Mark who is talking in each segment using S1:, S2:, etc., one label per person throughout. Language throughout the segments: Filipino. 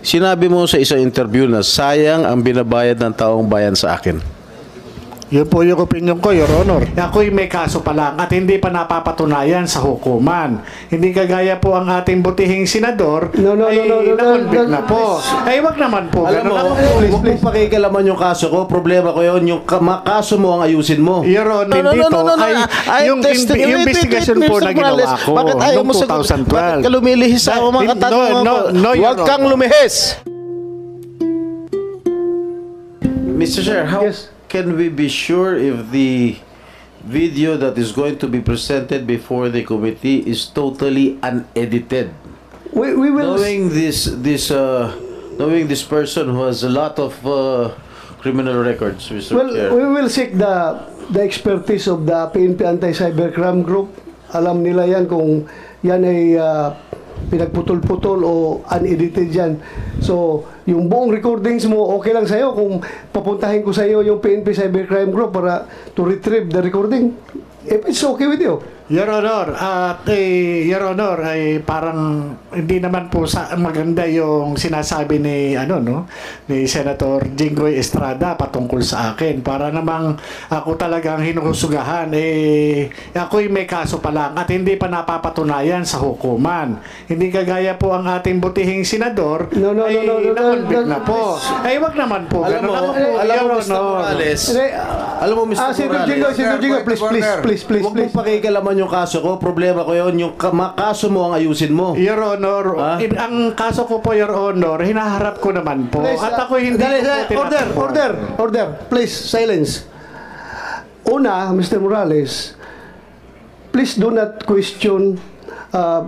S1: Sinabi mo sa isang interview na sayang ang binabayad ng taong bayan sa akin.
S2: Yun po yung opinion ko, Your Honor. Ako'y may kaso pa lang at hindi pa napapatunayan sa hukuman. Hindi kagaya po ang ating butihing senador na-convict na po. Ay, wag naman po.
S1: Alam mo, huwag mong pakikalaman yung kaso ko. Problema ko yun. Yung kaso mo ang ayusin mo.
S2: Your Honor, dito ay yung investigation po na ginawa ko noong 2012.
S1: Bakit ka lumilihis sa ako mga katanungan ko? Huwag kang lumihis! Mr. Chair, how can we be sure if the video that is going to be presented before the committee is totally unedited?
S3: We will
S1: knowing this person who has a lot of criminal records, Mr. Chair.
S3: we will seek the expertise of the PNP Anti-Cybercrime Group. Alam nila yan kung yan ay pinagputol-putol o unedited yan. So, yung buong recordings mo, okay lang sa'yo kung papuntahin ko sa'yo yung PNP Cybercrime Group para to retrieve the recording. If it's okay with you.
S2: Your Honor, Your Honor, ay parang hindi naman po maganda yung sinasabi ni ni Senator Jinggoy Estrada patungkol sa akin. Para namang ako talagang hinuhusugahan, ako'y may kaso pa lang at hindi pa napapatunayan sa hukuman. Hindi kagaya po ang ating butihing senador na-convict na po. Ay, wag naman po.
S1: Alam mo, Mr. Morales,
S3: Senator Jinggoy, please.
S1: Huwag mong pakikalaman yung kaso ko. Problema ko yun. Yung kaso mo ang ayusin mo.
S2: Your Honor, ang kaso ko po, Your Honor, hinaharap ko naman po.
S3: Please,
S2: at ako hindi
S3: Order. Please, silence. Una, Mr. Morales, please do not question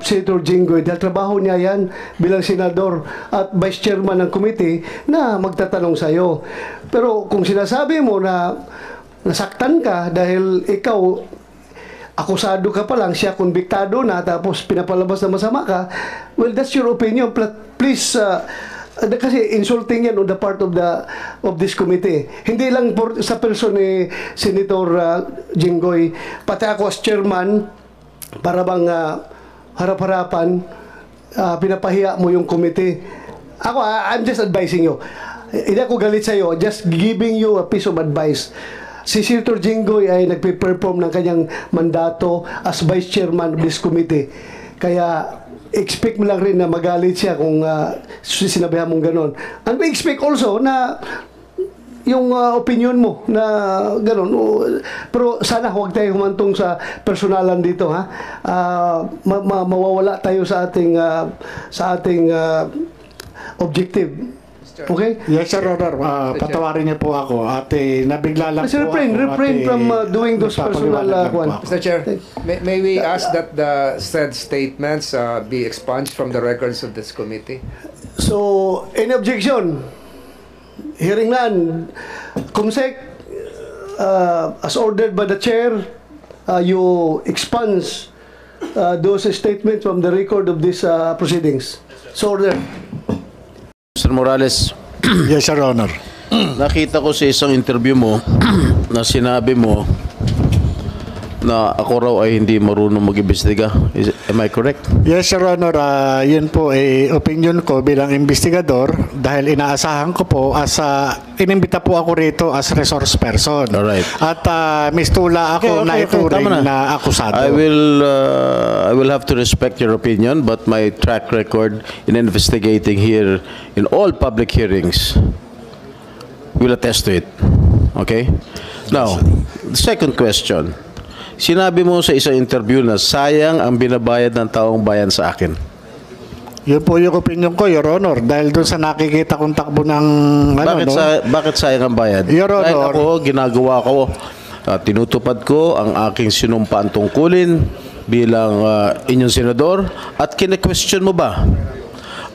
S3: Senator Jinggoy dahil trabaho niya yan bilang senador at vice chairman ng committee na magtatanong sa'yo. Pero kung sinasabi mo na nasaktan ka dahil ikaw akusado ka pa lang, siya konbiktado na, tapos pinapalabas na masama ka, well, that's your opinion. Please, kasi insulting yan on the part of this committee. Hindi lang sa person ni Senator Jinggoy, pati ako as chairman, para bang harap-harapan, pinapahiya mo yung committee. Ako, I'm just advising you. Hindi ako galit sa'yo, just giving you a piece of advice. Si Senator Jinggoy ay nagpe-perform ng kanyang mandato as vice chairman of this committee. Kaya expect mo lang rin na magalit siya kung sinabihan mong ganon. And we expect also na yung opinion mo na ganon. Pero sana huwag tayo humantong sa personalan dito, ha. Mawawala tayo sa ating objective. Okay?
S2: Yes, Sir Honor. Patawarin niyo po ako. At nabigla lang po
S3: refrain from doing those personal ones.
S4: Mr. Chair, may we ask that the said statements be expunged from the records of this committee?
S3: So, any objection? Hearing none. Kumsek, as ordered by the chair, you expunge those statements from the record of these proceedings. So ordered.
S1: Mr. Morales.
S2: Yes, Your Honor.
S1: Nakita ko sa isang interview mo na sinabi mo na ako raw ay hindi marunong mag-imbestiga. Am I correct?
S2: Yes, Your Honor. Yun po opinion ko bilang investigador dahil inaasahan ko po inimbita po ako rito as resource person.
S1: Alright.
S2: At mistula ako na ituring na akusado.
S1: I will have to respect your opinion, but my track record in investigating here in all public hearings will attest to it. Okay? Now, the second question. Sinabi mo sa isang interview na sayang ang binabayad ng taong bayan sa akin.
S2: Yun po yung opinion ko, Your Honor. Dahil doon sa nakikita kong takbo ng...
S1: Bakit sayang ang bayad?
S2: Your Honor.
S1: Dahil ako, ginagawa ko, tinutupad ko ang aking sinumpaan tungkulin bilang inyong senador at kine-question mo ba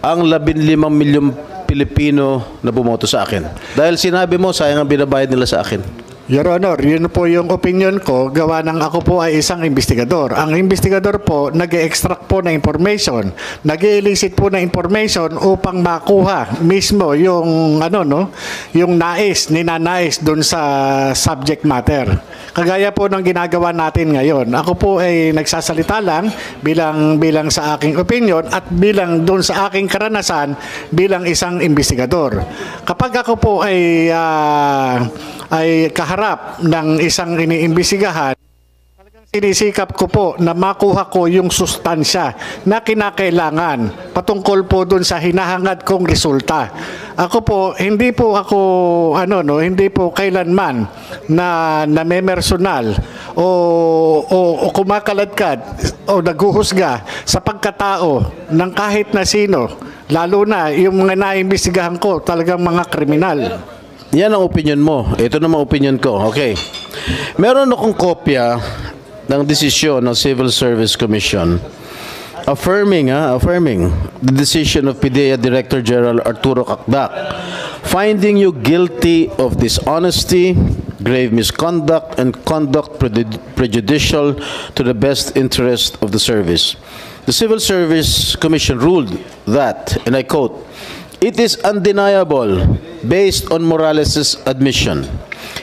S1: ang 15 milyong Pilipino na bumoto sa akin? Dahil sinabi mo, sayang ang binabayad nila sa akin.
S2: Your Honor, yun po yung opinion ko, gawa ng ako po ay isang investigador. Ang investigador po, nag-extract po na information, nag-elicit po na information upang makuha mismo yung, yung ninanais dun sa subject matter. Kagaya po ng ginagawa natin ngayon. Ako po ay nagsasalita lang bilang sa aking opinion at bilang dun sa aking karanasan bilang isang investigador. Kapag ako po ay kaharap ng isang iniimbestigahan, talagang sinisikap ko po na makuha ko yung sustansya na kinakailangan patungkol po dun sa hinahangad kong resulta. Ako po, hindi po kailanman na namemersonal o kumakaladkad o naghuhusga sa pagkatao ng kahit na sino, lalo na yung mga naimbestigahan ko talagang mga kriminal.
S1: Yan ang opinion mo. Ito naman opinion ko. Okay. Meron akong kopya ng desisyon ng Civil Service Commission affirming the decision of PIDEA Director General Arturo Cacdac, finding you guilty of dishonesty, grave misconduct, and conduct prejudicial to the best interest of the service. The Civil Service Commission ruled that, and I quote, "It is undeniable, based on Morales' admission,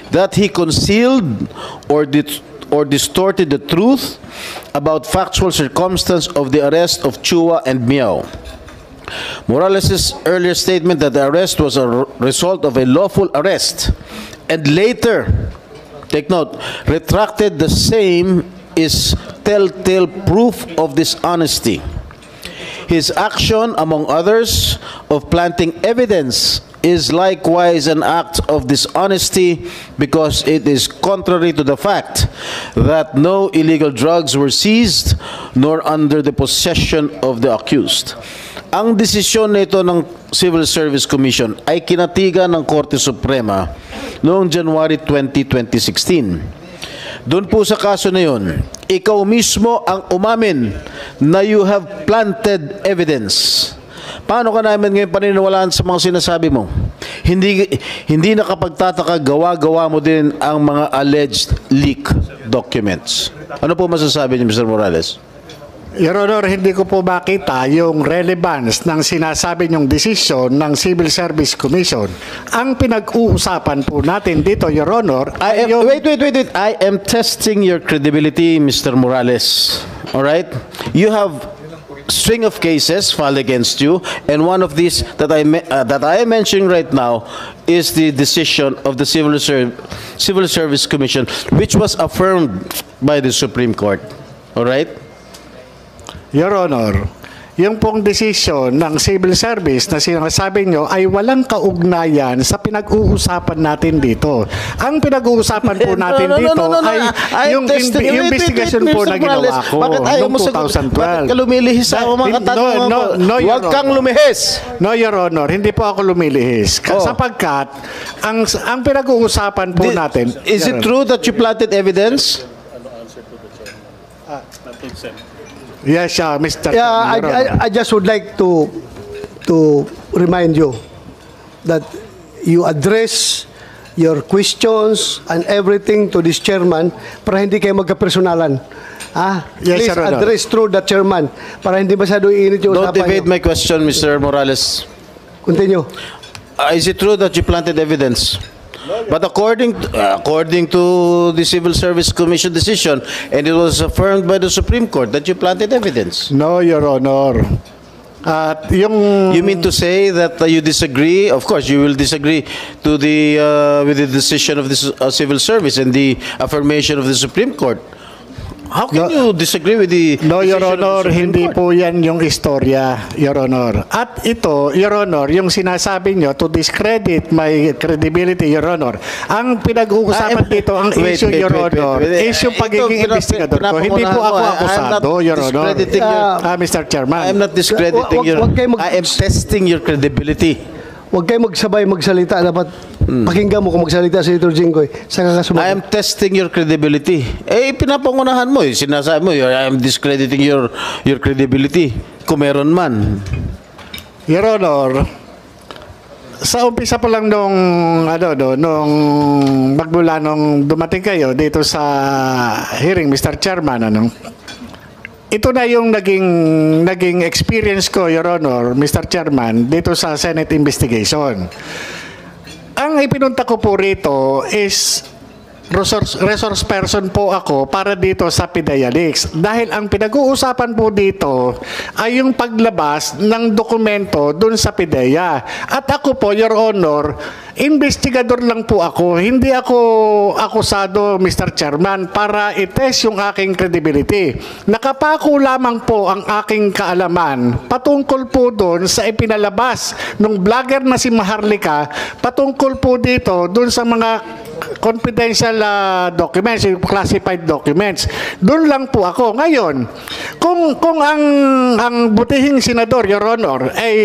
S1: that he concealed or distorted the truth about factual circumstance of the arrest of Chua and Miao. Morales' earlier statement that the arrest was a result of a lawful arrest and later, take note, retracted the same is telltale proof of dishonesty. His action, among others, of planting evidence is likewise an act of dishonesty because it is contrary to the fact that no illegal drugs were seized nor under the possession of the accused." Ang desisyon nito ng Civil Service Commission ay kinatigan ng Korte Suprema noong January 20, 2016. Doon po sa kaso na yun, ikaw mismo ang umamin na you have planted evidence. Paano ka namin ngayon paniniwalaan sa mga sinasabi mo? Hindi nakapagtataka, gawa-gawa mo din ang mga alleged leak documents. Ano po masasabi niyo, Mr. Morales?
S2: Your Honor, hindi ko po makita yung relevance ng sinasabi niyong desisyon ng Civil Service Commission. Ang pinag-uusapan po natin dito, Your Honor,
S1: Wait. I am testing your credibility, Mr. Morales. All right? You have string of cases filed against you, and one of these that I am mentioning right now is the decision of the Civil Service Commission, which was affirmed by the Supreme Court. All right?
S2: Your Honor, yung pong desisyon ng civil service na sinasabi nyo ay walang kaugnayan sa pinag-uusapan natin dito. Ang pinag-uusapan po natin dito ay yung investigation po na ginawa ko noong 2012.
S1: Bakit ka lumilihis sa mga katanungan mo? Huwag kang lumihis.
S2: No, Your Honor, hindi po ako lumilihis. Sapagkat ang pinag-uusapan po natin...
S1: Is it true that you planted evidence?
S2: Yes, Mr.
S3: Yeah, I just would like to remind you that you address your questions and everything to this chairman para hindi kayo magkapersonalan.
S2: Yes,
S3: Please
S2: Your Honor.
S3: address through the chairman para hindi masyado init yung
S1: Don't
S3: usapan
S1: evade
S3: niyo.
S1: my question, Mr. Morales.
S3: Continue.
S1: Is it true that you planted evidence? But according to the Civil Service Commission decision, and it was affirmed by the Supreme Court that you planted evidence.
S2: No, Your Honor. At yung...
S1: You mean to say that you disagree? Of course, you will disagree to with the decision of the Civil Service and the affirmation of the Supreme Court. How can you disagree with the
S2: No, Your
S1: decision of the
S2: Honor,
S1: Supreme
S2: hindi
S1: Court?
S2: po yan yung istorya, Your Honor. At ito, Your Honor, yung sinasabi nyo to discredit my credibility, Your Honor. Ang pinag-uusapan dito, ang issue, Your Honor, is yung pagiging investigador ko. Hindi po ako akusado, Your Honor. Mr. Chairman.
S1: I'm not discrediting your...
S3: Wag kayo
S1: I am testing your credibility.
S3: Huwag kayo magsabay magsalita. Dapat pakinggan mo kung magsalita si Senator Jinggoy. Sa kakasunod.
S1: I am testing your credibility. Pinapangunahan mo. Sinasabi mo, I am discrediting your credibility. Kung meron man.
S2: Your Honor, sa umpisa pa lang nung nung magmula nung dumating kayo dito sa hearing, Mr. Chairman, ito na yung naging experience ko, Your Honor, Mr. Chairman, dito sa Senate investigation. Ang ipinunta ko po rito is resource person po ako para dito sa PIDEA Leaks. Dahil ang pinag-uusapan po dito ay yung paglabas ng dokumento dun sa PIDEA. At ako po, Your Honor, investigador lang po ako. Hindi ako akusado, Mr. Chairman, para i-test yung aking credibility. Nakapako lamang po ang aking kaalaman patungkol po dun sa ipinalabas ng vlogger na si Maharlika, patungkol po dito dun sa mga confidential documents, classified documents. Doon lang po ako. Ngayon, kung ang butihing senador, Your Honor, ay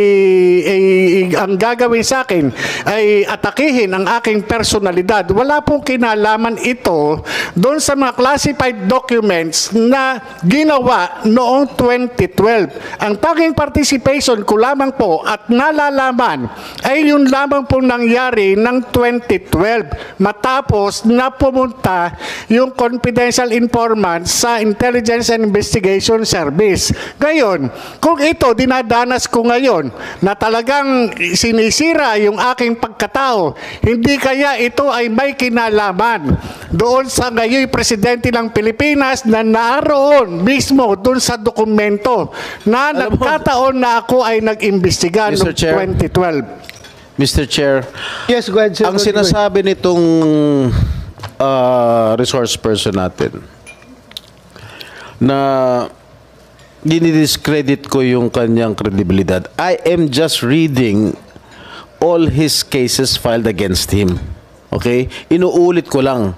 S2: ang gagawin sa akin ay atakihin ang aking personalidad, wala pong kinalaman ito doon sa mga classified documents na ginawa noong 2012. Ang tanging participation ko lamang po at nalalaman ay yun lamang po nangyari ng 2012 matapos na pumunta yung confidential informant sa Intelligence and Investigation Service. Ngayon, kung ito dinadanas ko ngayon na talagang sinisira yung aking pagkatao, hindi kaya ito ay may kinalaman doon sa ngayon presidente ng Pilipinas na naroon mismo doon sa dokumento na nagkataon na ako ay nag-imbestiga noong 2012.
S1: Mr. Chair,
S3: Yes, go ahead, Senator
S1: ang
S3: Jinggoy.
S1: sinasabi nitong resource person natin na dinidiscredit ko yung kanyang credibilidad. I am just reading all his cases filed against him. Okay? Inuulit ko lang.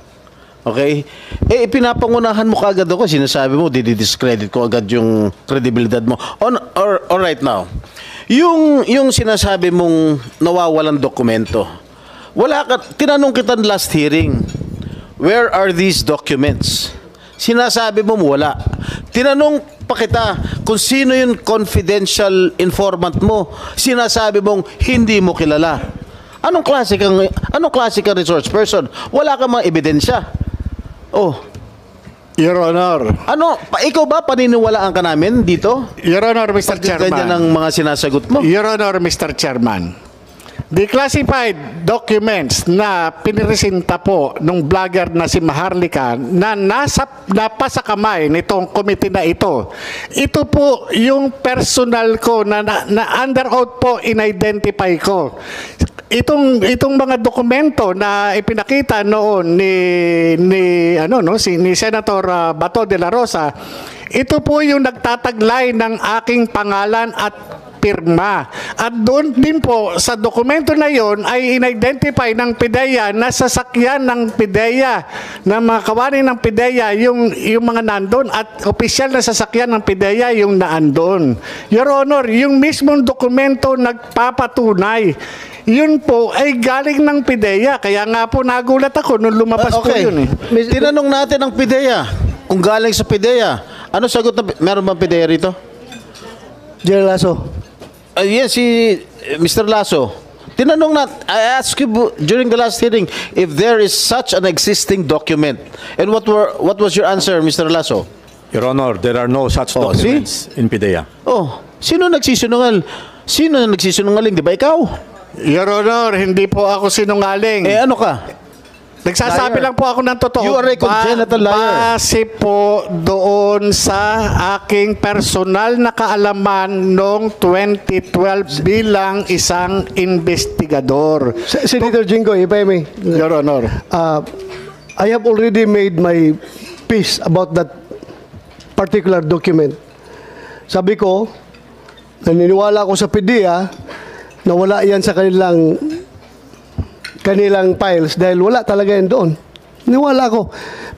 S1: Okay? Eh, pinapangunahan mo kaagad ako. Sinasabi mo, didiscredit ko agad yung credibilidad mo. All right now. Yung sinasabi mong nawawalan dokumento, tinanong kita last hearing, where are these documents? Sinasabi mo wala. Tinanong pa kita kung sino yung confidential informant mo, sinasabi mong hindi mo kilala. Anong klase kang resource person? Wala kang mga ebidensya. Oh,
S2: Your Honor.
S1: Ikaw ba paniniwalaan ka namin dito?
S2: Your Honor, Mr.
S1: Ganyan
S2: Chairman.
S1: ang mga sinasagot mo.
S2: Your Honor, Mr. Chairman. The classified documents na piniresenta po ng vlogger na si Maharlika na napasa kamay nitong committee na ito po yung personal ko na under oath po in-identify ko. Itong mga dokumento na ipinakita noon ni Senator Bato de la Rosa, ito po yung nagtataglay ng aking pangalan at pirma. At doon din po sa dokumento na yon ay in-identify ng PIDEA na sasakyan ng PIDEA, na mga kawani ng PIDEA yung mga nandun at opisyal na sasakyan ng PIDEA yung naandun. Your Honor, yung mismong dokumento nagpapatunay. Yun po ay galing ng PIDEA. Kaya nga po nagulat ako nung lumabas po yun eh.
S1: Tinanong natin ang PIDEA kung galing sa PIDEA. Ano sagot na? Meron bang PIDEA rito?
S3: General Lasso.
S1: Yes, Mr. Lasso. Tinanong I asked you during the last hearing if there is such an existing document. And what was your answer, Mr. Lasso?
S5: Your Honor, there are no such
S1: Oh,
S5: documents in PIDEA.
S1: Oh, sino nagsisinungal? Sino nagsisinungaling? Di ba ikaw?
S2: Your Honor, hindi po ako sinungaling.
S1: Eh ano ka?
S2: Nagsasabi
S1: Liar.
S2: lang po ako ng totoo.
S1: You are a congenital liar.
S2: Base po doon sa aking personal na kaalaman noong 2012 bilang isang investigador.
S3: Senator Jinggoy, if I may.
S2: Your Honor.
S3: I have already made my peace about that particular document. Sabi ko, naniniwala ako sa PIDEA na wala yan sa kanilang files dahil wala talaga yan doon. Niwala ko.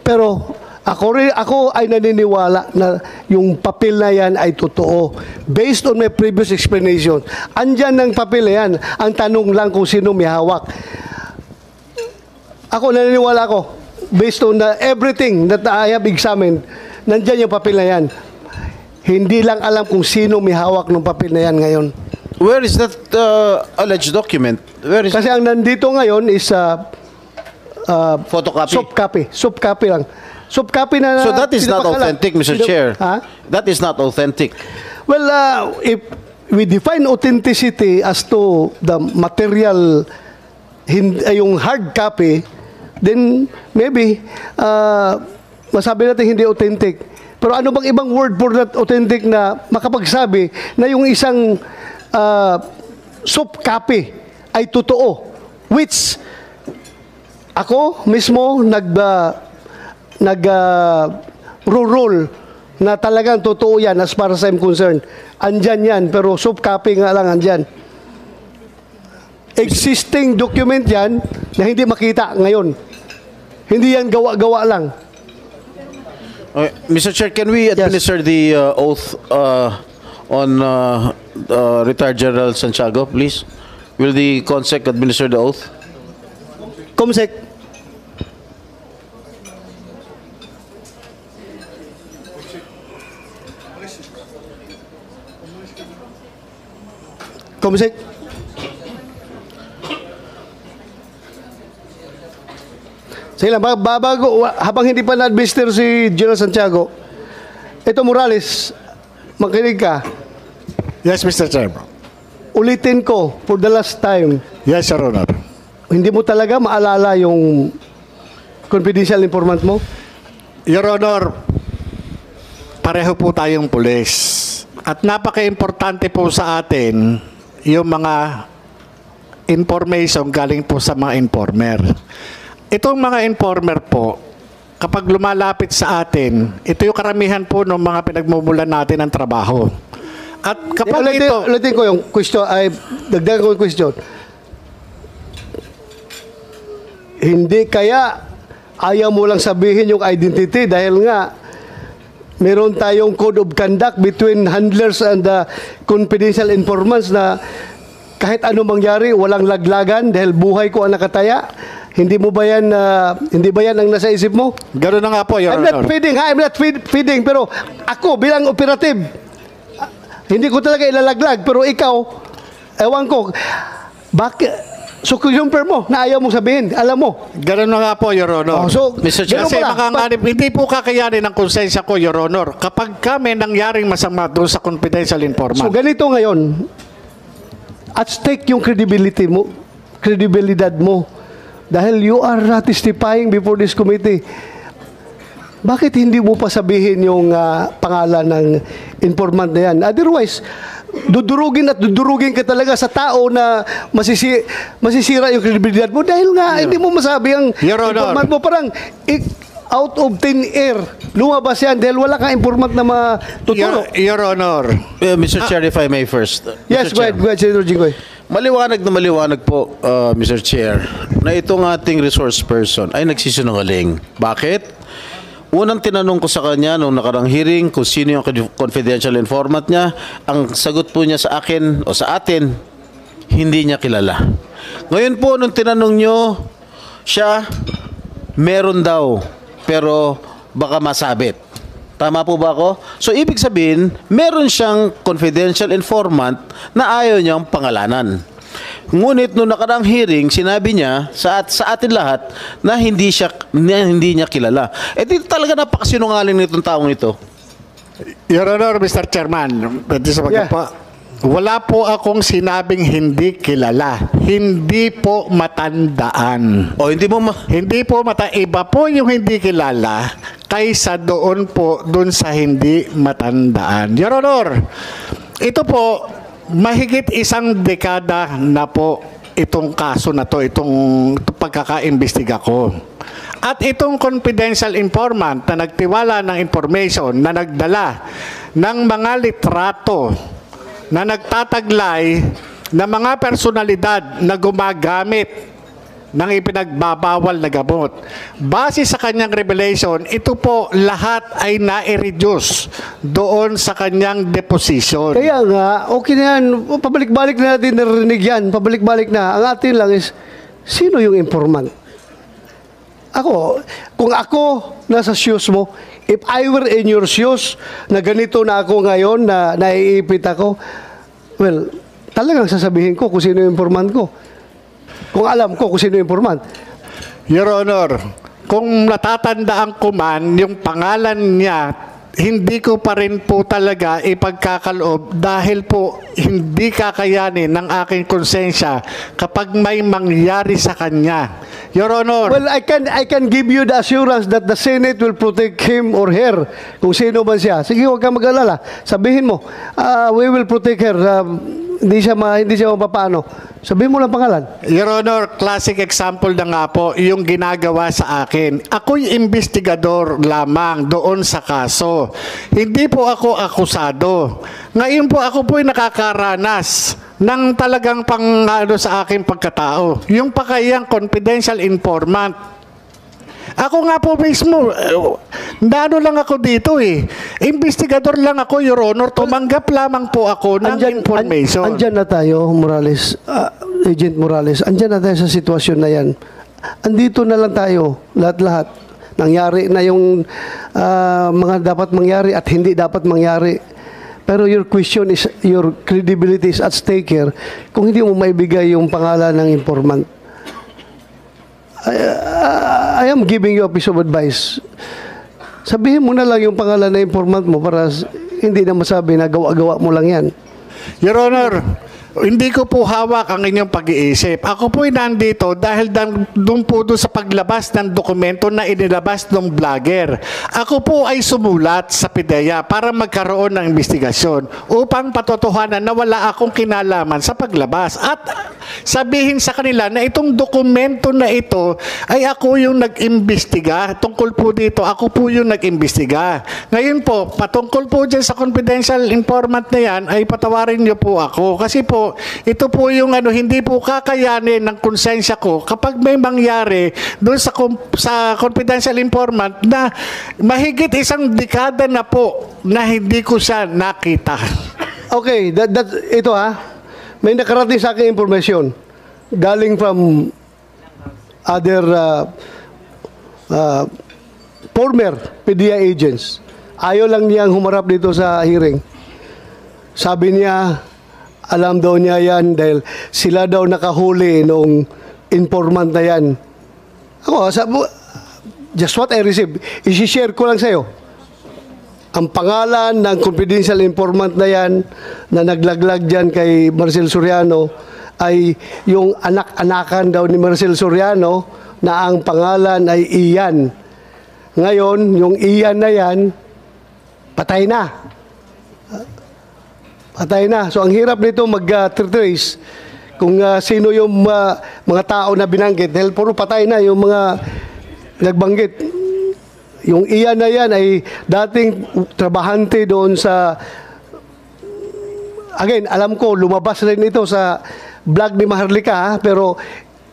S3: Pero ako ay naniniwala na yung papel na yan ay totoo. Based on my previous explanation, andyan ng papel na yan. Ang tanong lang kung sino may hawak. Ako naniniwala ko. Based on everything that I have examined, nandyan yung papel na yan. Hindi lang alam kung sino may hawak ng papel na yan ngayon.
S1: Where is that alleged document? Where is
S3: Kasi ang nandito ngayon is
S1: photocopy?
S3: soft copy lang. Soft copy na.
S1: So that is not
S3: pinapakalat.
S1: authentic, Mr. Chair.
S3: Ha?
S1: That is not authentic.
S3: Well, if we define authenticity as to the material, yung hard copy, then maybe masabi natin hindi authentic. Pero ano bang ibang word for that authentic na makapagsabi na yung isang soft copy ay totoo, which ako mismo roll na talagang totoo yan as far as I'm concerned. Andyan yan, pero soft copy nga lang andyan. Existing document yan na hindi makita ngayon. Hindi yan gawa-gawa lang.
S1: Mr. Chair, can we administer the oath on retired General Santiago, please? Will the CONSEC administer the oath?
S3: Comsec. Comsec. Sige lang, babago, habang hindi pa na-administer si General Santiago, ito Morales, makinig ka,
S2: Yes, Mr. Chairman.
S3: ulitin ko for the last time,
S2: Yes, Your Honor.
S3: hindi mo talaga maalala yung confidential informant mo?
S2: Your Honor, pareho po tayong pulis. At napaka-importante po sa atin yung mga information galing po sa mga informer. Itong mga informer po, kapag lumalapit sa atin, ito yung karamihan po ng mga pinagmumulan natin ng trabaho. At kapag ito...
S3: Ulitin ko yung question, ay dagdagan ko yung question. Hindi kaya ayaw mo lang sabihin yung identity dahil nga meron tayong code of conduct between handlers and the confidential informants na kahit ano mangyari, walang laglagan dahil buhay ko ang nakataya. Hindi mo ba yan, hindi ba yan ang nasa isip mo?
S2: Gano'n na nga po, Your
S3: I'm not
S2: Honor.
S3: feeding, ha? I'm not feeding, pero ako bilang operative, hindi ko talaga ilalaglag, pero ikaw, ewan ko, bakit? So, confirm mo na ayaw mong sabihin, alam mo.
S2: Gano'n na nga po, Your
S3: Oh,
S2: Honor.
S3: so,
S1: Mr. Chair,
S3: ganun
S2: Kasi
S3: pala.
S2: makanganib, hindi po kakayanin ng konsensya ko, Your Honor. Kapag kami nangyaring masama doon sa confidential informant.
S3: So, ganito ngayon, at stake yung credibility mo, kredibilidad mo. Dahil you are testifying before this committee. Bakit hindi mo pa sabihin yung pangalan ng informant na yan? Otherwise, dudurugin ka talaga sa tao na masisira yung credibilidad mo dahil nga hindi mo masabi ang
S2: Your Honor.
S3: informant mo. Parang out of thin air, lumabas yan dahil wala kang informant na matuturo.
S2: Your Honor.
S1: Mr. Chair, if I may first.
S3: Yes,
S1: Mr.
S3: go ahead, Senator Jinggoy.
S1: Maliwanag na maliwanag po, Mr. Chair, na itong ating resource person ay nagsisinungaling. Bakit? Unang tinanong ko sa kanya nung nakarang hearing kung sino yung confidential informant niya, ang sagot po niya sa akin o sa atin, hindi niya kilala. Ngayon po, nung tinanong nyo siya, meron daw, pero baka masabit. Tama po ba ako? So, ibig sabihin, meron siyang confidential informant na ayaw niyang pangalanan. Ngunit nung nakarang hearing, sinabi niya sa atin lahat na hindi niya kilala. Di talaga napakasinungaling nitong taong ito.
S2: Your Honor, Mr. Chairman, pwede sa pagkapa. Wala po akong sinabing hindi kilala. Hindi po matandaan.
S1: O hindi mo
S2: Hindi po iba po yung hindi kilala kaysa doon sa hindi matandaan. Your Honor, ito po, mahigit isang dekada na po itong kaso na to, itong pagkakaimbestiga ko. At itong confidential informant na nagtiwala ng information na nagdala ng mga litrato na nagtataglay ng mga personalidad na gumagamit ng ipinagbabawal na gamot. Base sa kanyang revelation, ito po lahat ay na-reduce doon sa kanyang deposition.
S3: Kaya nga, okay na yan. Pabalik-balik na natin narinig yan. Pabalik-balik na. Ang atin lang is, sino yung informant? Ako, kung ako nasa shoes mo, if I were in your shoes, na ganito na ako ngayon, na naiipit ako, well, talagang sasabihin ko kung sino yung informant ko. Kung alam ko kung sino yung informant.
S2: Your Honor, kung natatandaan ko man, yung pangalan niya, hindi ko pa rin po talaga ipagkakaloob dahil po hindi kakayanin ng aking konsensya kapag may mangyari sa kanya. Your Honor,
S3: Well, I can give you the assurance that the Senate will protect him or her, kung sino man siya. Sige, huwag kang mag-alala. Sabihin mo, we will protect her. Hindi siya mapapaano. Sabihin mo lang pangalan.
S2: Your Honor, classic example na nga po yung ginagawa sa akin. Ako'y investigador lamang doon sa kaso. Hindi po ako akusado. Ngayon po ako po'y nakakaranas ng talagang sa aking pagkatao. Yung pakayang confidential informant. Ako nga po mismo, nano lang ako dito eh. Investigador lang ako, Your Honor. Tumanggap lamang po ako ng information.
S3: Andyan na tayo, Morales. Agent Morales, andyan na tayo sa sitwasyon na yan. Andito na lang tayo, lahat-lahat. Nangyari na yung mga dapat mangyari at hindi dapat mangyari. Pero your question is, your credibility is at stake here kung hindi mo maibigay yung pangalan ng informant. I am giving you a piece of advice. Sabihin mo na lang yung pangalan ng informant mo para hindi na masabi na gawa-gawa mo lang yan.
S2: Your Honor, hindi ko po hawak ang inyong pag-iisip. Ako po'y nandito dahil doon po doon sa paglabas ng dokumento na inilabas ng vlogger. Ako po ay sumulat sa PIDEA para magkaroon ng investigasyon upang patotohanan na wala akong kinalaman sa paglabas. At sabihin sa kanila na itong dokumento na ito ay ako yung nag-imbestiga. Tungkol po dito, ako po yung nag-imbestiga. Ngayon po, patungkol po dyan sa confidential informant na yan, ay patawarin niyo po ako. Kasi po, ito po yung hindi po kakayanin ng konsensya ko kapag may mangyari doon sa confidential informant na mahigit isang dekada na po na hindi ko siya nakita.
S3: Okay, ito may nakarating sa akin information galing from other former PDEA agents. Ayaw lang niyang humarap dito sa hearing. Sabi niya, alam daw niya yan dahil sila daw nakahuli nung informant na yan. Ako, just what I received, isi-share ko lang sa'yo. Ang pangalan ng confidential informant na yan na naglaglag dyan kay Marcel Soriano ay yung anak-anakan daw ni Marcel Soriano na ang pangalan ay Ian. Ngayon, yung Ian na yan, patay na. Patay na. So, ang hirap nito mag-trace kung sino yung mga tao na binanggit. Dahil puro patay na yung mga nagbanggit. Yung Ian na yan ay dating trabahante doon sa... Again, alam ko, lumabas rin ito sa vlog ni Maharlika, pero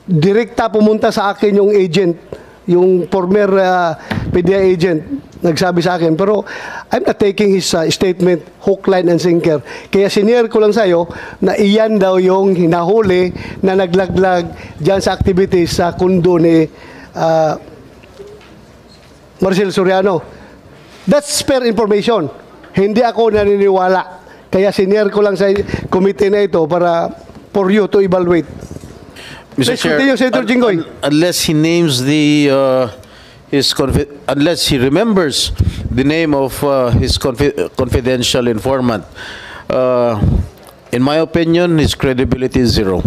S3: direkta pumunta sa akin yung agent, yung former PDEA agent, nagsabi sa akin. Pero I'm not taking his statement hook, line, and sinker. Kaya sinare ko lang sa'yo na iyan daw yung hinahuli na naglaglag dyan sa activities sa kundo ni Marcel Soriano. That's fair information. Hindi ako naniniwala. Kaya sinare ko lang sa committee na ito para for you to evaluate.
S1: Mr.
S3: Please
S1: Chair,
S3: continue, Senator Jinggoy.
S1: unless he names unless he remembers the name of his confidential informant, in my opinion, his credibility is zero.